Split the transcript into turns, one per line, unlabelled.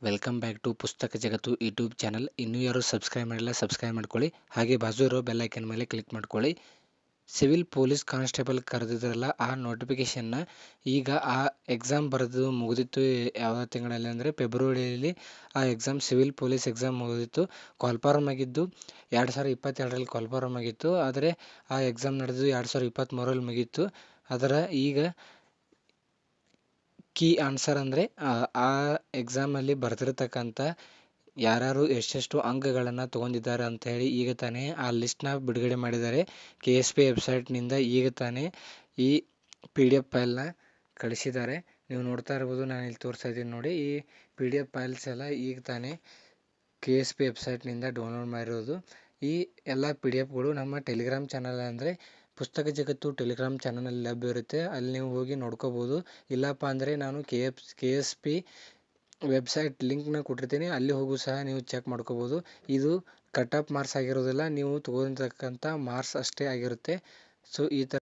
Welcome back to ಪುಸ್ತಕ ಜಗತ್ತು YouTube channel. ಇನ್ನೂ ಯಾರು ಸಬ್ಸ್ಕ್ರೈಬ್ ಮಾಡಿಲ್ಲ ಸಬ್ಸ್ಕ್ರೈಬ್ ಮಾಡ್ಕೊಳ್ಳಿ. ಹಾಗೆ ಬಾಜು ಇರೋ ಬೆಲ್ ಐಕನ್ ಮೇಲೆ ಕ್ಲಿಕ್ ಮಾಡ್ಕೊಳ್ಳಿ. ಸಿವಿಲ್ ಪೊಲೀಸ್ ಕಾನ್ಸ್ಟೇಬಲ್ ಕರೆದಿದ್ರಲ್ಲ ಆ ನೋಟಿಫಿಕೇಷನ್ನ ಈಗ ಆ ಎಕ್ಸಾಮ್ ಬರೆದು ಮುಗಿದಿತ್ತು. ಯಾವ ತಿಂಗಳಲ್ಲಿ ಅಂದರೆ ಫೆಬ್ರವರಿಯಲ್ಲಿ ಆ ಎಕ್ಸಾಮ್ ಸಿವಿಲ್ ಪೊಲೀಸ್ ಎಕ್ಸಾಮ್ ಮುಗಿದಿತ್ತು. ಕಾಲ್ಫಾರ್ಮ್ ಆಗಿದ್ದು 2022ರಲ್ಲಿ ಕಾಲ್ಫಾರ್ಮ್ ಆಗಿತ್ತು. ಆದರೆ ಆ ಎಕ್ಸಾಮ್ ನಡೆದು 2023ರಲ್ಲಿ ಮುಗೀತು. ಅದರ ಈಗ ಕೀ ಆನ್ಸರ್ ಅಂದರೆ ಆ ಎಕ್ಸಾಮಲ್ಲಿ ಬರೆದಿರ್ತಕ್ಕಂಥ ಯಾರ್ಯಾರು ಎಷ್ಟೆಷ್ಟು ಅಂಕಗಳನ್ನು ತೊಗೊಂಡಿದ್ದಾರೆ ಅಂತ ಹೇಳಿ ಈಗ ತಾನೇ ಆ ಲಿಸ್ಟ್ನ ಬಿಡುಗಡೆ ಮಾಡಿದ್ದಾರೆ. KSP ವೆಬ್ಸೈಟ್ನಿಂದ ಈಗ ತಾನೇ ಈ PDF ಫೈಲ್ನ ಕಳಿಸಿದ್ದಾರೆ. ನೀವು ನೋಡ್ತಾ ಇರ್ಬೋದು, ನಾನು ಇಲ್ಲಿ ತೋರಿಸ್ತಾ ಇದ್ದೀನಿ ನೋಡಿ. ಈ PDF ಫೈಲ್ಸ್ ಎಲ್ಲ ಈಗ ತಾನೇ KSP ವೆಬ್ಸೈಟ್ನಿಂದ ಡೌನ್ಲೋಡ್ ಮಾಡಿರೋದು. ಈ ಎಲ್ಲ PDF ನಮ್ಮ ಟೆಲಿಗ್ರಾಮ್ ಚಾನಲ್ ಅಂದರೆ ಪುಸ್ತಕ ಜಗತ್ತು ಟೆಲಿಗ್ರಾಮ್ ಚಾನಲಲ್ಲಿ ಲಭ್ಯ ಇರುತ್ತೆ. ಅಲ್ಲಿ ನೀವು ಹೋಗಿ ನೋಡ್ಕೋಬೋದು. ಇಲ್ಲಪ್ಪ ಅಂದರೆ ನಾನು KSP ವೆಬ್ಸೈಟ್ ಲಿಂಕ್ನ ಕೊಟ್ಟಿರ್ತೀನಿ, ಅಲ್ಲಿ ಹೋಗೂ ಸಹ ನೀವು ಚೆಕ್ ಮಾಡ್ಕೋಬೋದು. ಇದು ಕಟ್ ಆಫ್ ಮಾರ್ಕ್ಸ್ ಆಗಿರೋದಿಲ್ಲ, ನೀವು ತೊಗೊಂಡಿರ್ತಕ್ಕಂಥ ಮಾರ್ಕ್ಸ್ ಅಷ್ಟೇ ಆಗಿರುತ್ತೆ. ಸೊ ಈ ಥರ